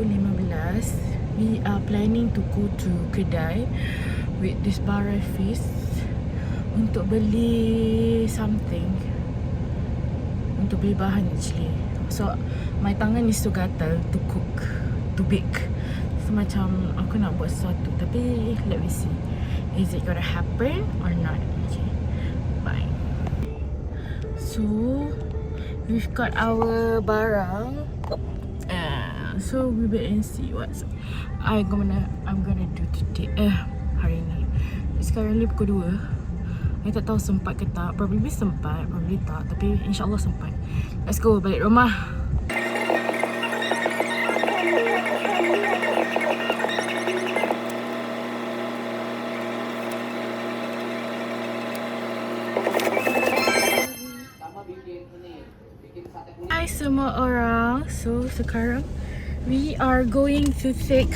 1:15. We are planning to go to kedai with this Bara Feast untuk beli something, untuk beli bahan actually. So my tangan is so gatal to cook, to bake. So macam aku nak buat sesuatu, tapi let me see, is it gonna happen or not? Okay, bye. So we've got our barang. So we wait and see what I'm gonna do today. Hari ni. Sekarang ni pukul 2. I tak tahu sempat ke tak. Probably sempat, probably tak. Tapi insyaAllah sempat. Let's go balik rumah. Hai semua orang. So sekarang we are going to take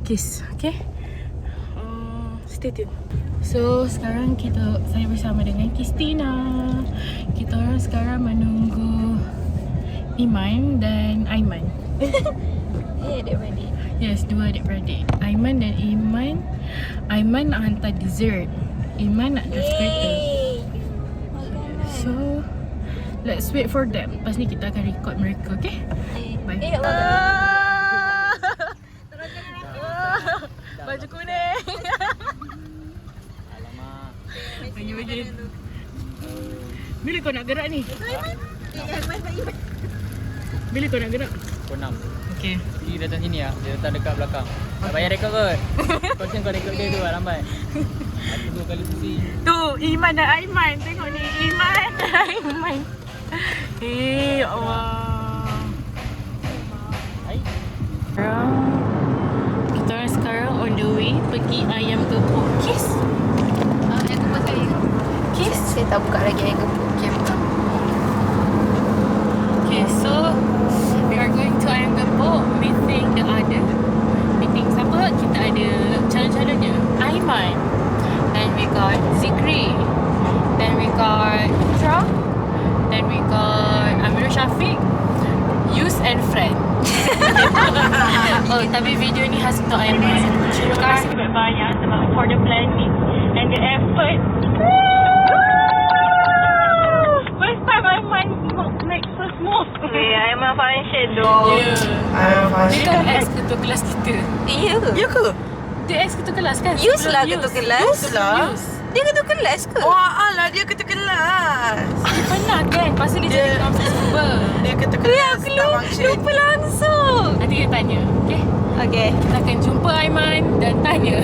kiss, okay? Stay tuned. So sekarang saya bersama dengan Christina. Kita orang sekarang menunggu Iman dan Aiman. Adik-beradik. Yes, dua adik-beradik. Aiman dan Iman. Aiman nak hantar dessert. Iman nak dress kereta. So let's wait for them. Lepas ni kita akan record mereka, okay? Bye. Baju kuning. Alamak. Bagi. Bila kau nak gerak ni? Bila kau nak gerak? Pukul 6. Okay. Dia datang sini lah. Dia datang dekat belakang. Tak payah rekod kot. Kau macam kau rekod dia tu lah lambat. Aku 2 kali pusing. Tu, Iman dan Aiman. Tengok ni, Iman dan Aiman. Ya Allah. Hai. Kita orang sekarang on the way pergi ayam gepuk. Kiss. Yang tu pasal Kiss. saya tak buka lagi yang gepuk. Okay, so we are going to ayam gepuk. Meeting the other. Meeting siapa? Kita ada calon-calonnya. Aiman. Then we got Zikri. Then we got Putra. Then we got Amirul Syafiq, Yus and Fred. Oh, tapi video ni khas untuk Aiman. Terima kasih banyak sebab for the planning and the effort. First time Aiman make so smooth. Aiman function doh. Dia kan ex-ketua kelas kita. Ya ke? Dia ex-ketua kelas kan? Yus Sebelum lah Yus. ketua kelas. Yus lah. Dia ketua kelas ke? Wah lah, dia ketua kelas. Dia pernah kan? Lepas tu dia jadi ketua super. Dia ketua kelas tak function. Lupa langsung. Nanti dia tanya, okay? Okay. Kita akan jumpa Aiman dan tanya.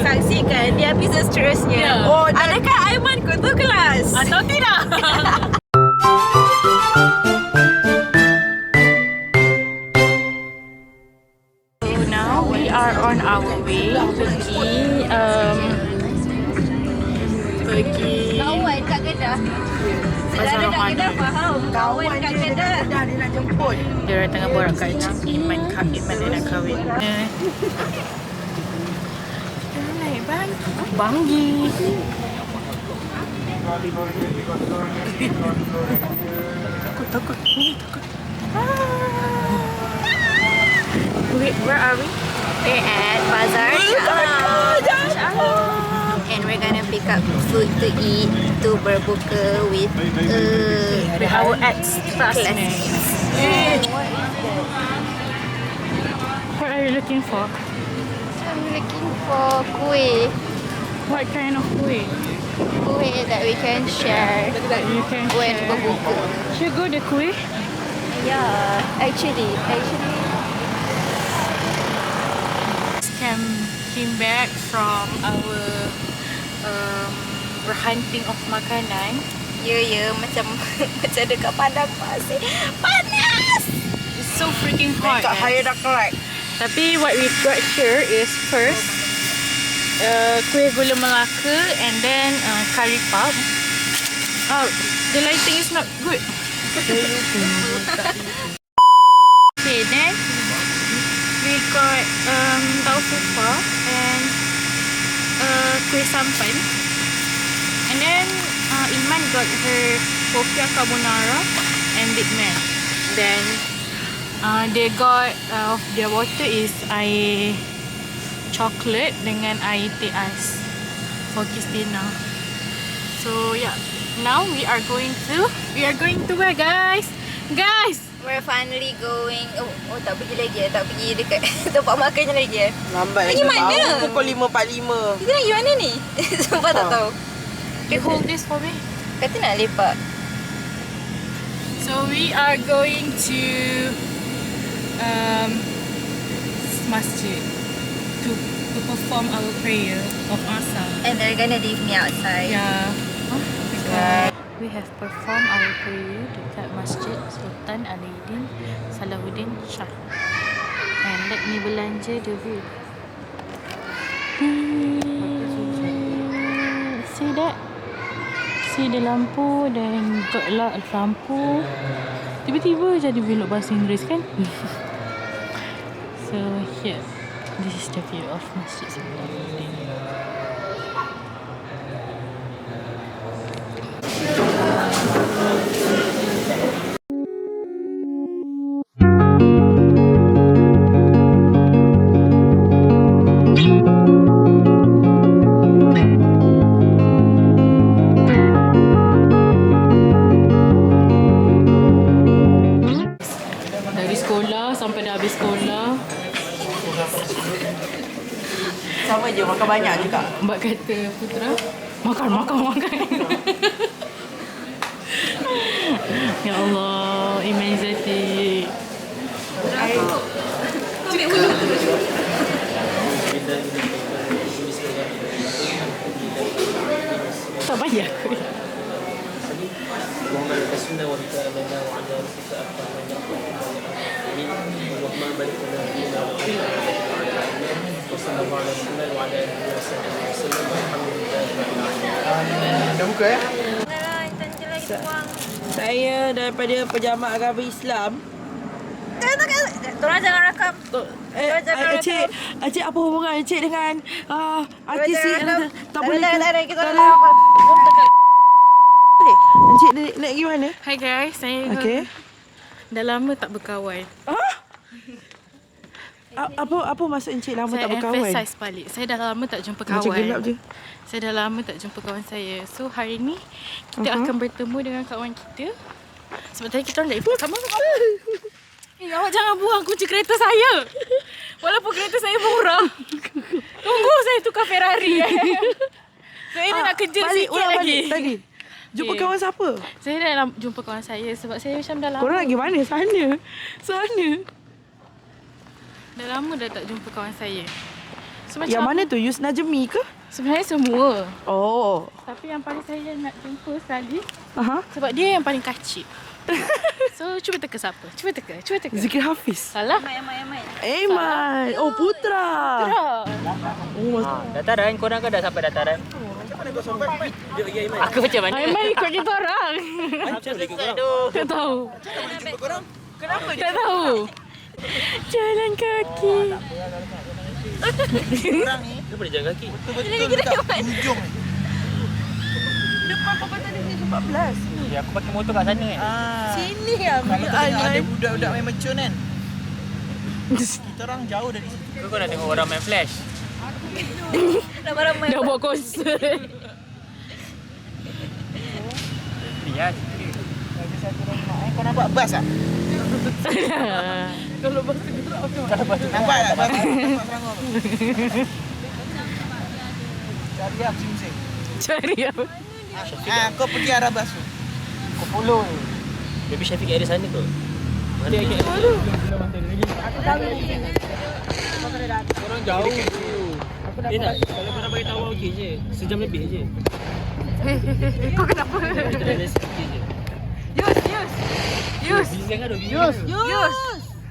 Saksikan di episod seterusnya. Ya. Oh, dan Adakah Aiman ketua kelas? Atau tidak? So now we are on our way pergi Kawan kat Kedah. Pasar Saudara kat Rohani. Kedah faham. Kawan kat Kedah. dah dia nak jemput. Dia orang tengah borak kat Iman dia nak kahwin. Kita naik banggi. Takut. Wait, where are we? We're at Bazar and we're gonna pick up food to eat to berbuka with Our ex-classmates. What are you looking for? I'm looking for kuih. What kind of kuih? Kuih that we can share You can when share. berbuka. Should go the kuih? Yeah, actually. Came back from our berhunting of makanan. Ya, macam dekat padang pasir. Panas! It's so freaking hot. Kat guys. Haya dah crack. Tapi what we've got here is first kuih gula Melaka and then curry puff. Oh, the lighting is not good. Okay, then we got taufu puff and kuih sampan. And then Iman got her popiah carbonara and Big Mac. Then they got their water is air chocolate dengan air teh ais for Christina. So yeah, now we are going to where guys? We're finally going. Oh tak pergi lagi. Tak pergi dekat tempat makannya lagi. Lambat Pergi mana? Baru pukul 5.45. Kita nak pergi mana ni? Sumpah tak tahu. You hold this for me. Kata nak lepak. So we are going to masjid to perform our prayer of asar. And they're gonna leave me outside. Yeah. Because we have performed our prayer dekat Masjid Sultan Alauddin Salahuddin Shah. And let me belanja the view. See that? See the lampu dan gelap lampu. Tiba-tiba jadi belok bahasa Inggeris kan? So here, this is the view of Masjid Sultan Alauddin. Sampai dah habis sekolah. Sama je, makan banyak juga. Mbak kata Putra, makan. Ya Allah, Iman Izzati. Cik dulu. Tak payah aku. Dah buka ya? Saya daripada Pejamat Agama Islam. Tolong jangan rakam. Encik apa hubungan Encik dengan artis ni? Tak boleh. Kita apa? Encik nak pergi mana? Hai guys, saya dah lama tak berkawan. Apa maksud Encik lama Saya tak berkawan? Saya emphasize balik. Saya dah lama tak jumpa kawan. Macam gelap je. Saya dah lama tak jumpa kawan saya. So hari ni kita akan bertemu dengan kawan kita. Sebab tadi kita orang dah ikut sama. Awak jangan buang kunci kereta saya. Walaupun kereta saya murah. Tunggu saya tukar Ferrari. Saya ni nak kerja sikit lagi. Tadi. Jumpa kawan siapa? Saya dah jumpa kawan saya sebab saya macam dah lama. Korang lagi mana? Sana. Dah lama dah tak jumpa kawan saya. So, Yang mana tu? Yus Najmi ke? Sebenarnya semua. Oh. Tapi yang paling saya nak jumpa sekali Aha. sebab dia yang paling kacik. So cuba teka siapa? Cuba teka. Zikri Hafiz. Salah. Aiman. Oh, Putra. Oh, Dataran, korang kan dah sampai dataran? Aku macam mana? Aiman ikut kita orang. Macam mana ikut korang? Tak tahu. Kenapa? Tak tahu. Jalan kaki. Korang ni? Kenapa dia jalan kaki? betul-betul dekat hujung ni. Depan Papa tadi ni 14. Ya, aku pakai motor kat sana kan? Sini lah. Ada budak-budak main mercun kan? Kita orang jauh dari situ. Kau nak tengok orang main flash? Dah buat konsert. Ya, Kau nampak bas tak? Kalau bas tu kita Nampak tak? Bas Selangor tu. Cari apa sing-sing? cari apa? Kau pergi arah bas tu. kau follow ni. Baby Syafiq ada sana kot. Mana dia? Aku tahu ni. Korang jauh. Dia tak, kalau korang bagi tahu okey je. Sejam lebih je. Kau kenapa? Kita dah sikit je. Yus. Bilang ada Yus.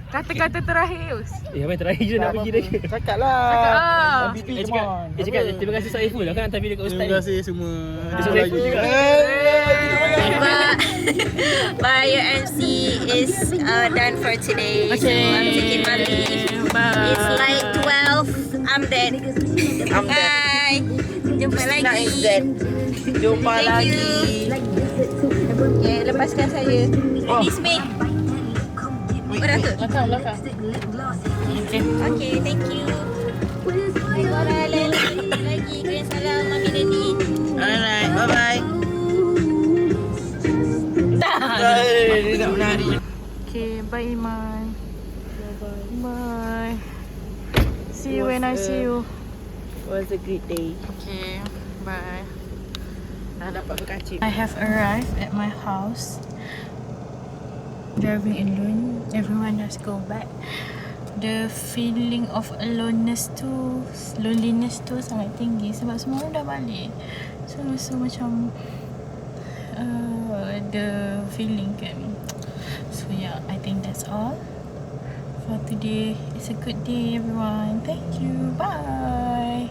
Kata-kata terakhir Yus. Apa yang terakhir je nak pergi dah ke? Cakap lah. Cakap terima kasih Saiful lah kan hantar video kat Ustaz. Terima kasih semua. Ustaz Saiful juga. But your MC is done for today. So I'm taking my leave. Bye. It's like 12. I'm dead. Bye. Jumpa lagi. Jumpa Thank lagi. you. Okay, lepaskan saya. Oh. Miss May. Oh, Datuk. Belakang. Okay. Okay, thank you. Hai korang, lagi. Kirim salam Mami Daddy. Alright, bye-bye. Dia nak menari. Okay, bye Iman. Bye. See you when I see you. Was a great day. Okay, bye. Dah dapat berkacip. I have arrived at my house. Driving alone. Everyone has go back. The feeling of loneliness tu sangat tinggi sebab semua orang dah balik. So macam the feeling kan. So yeah, I think that's all for today. It's a good day everyone. Thank you. Bye.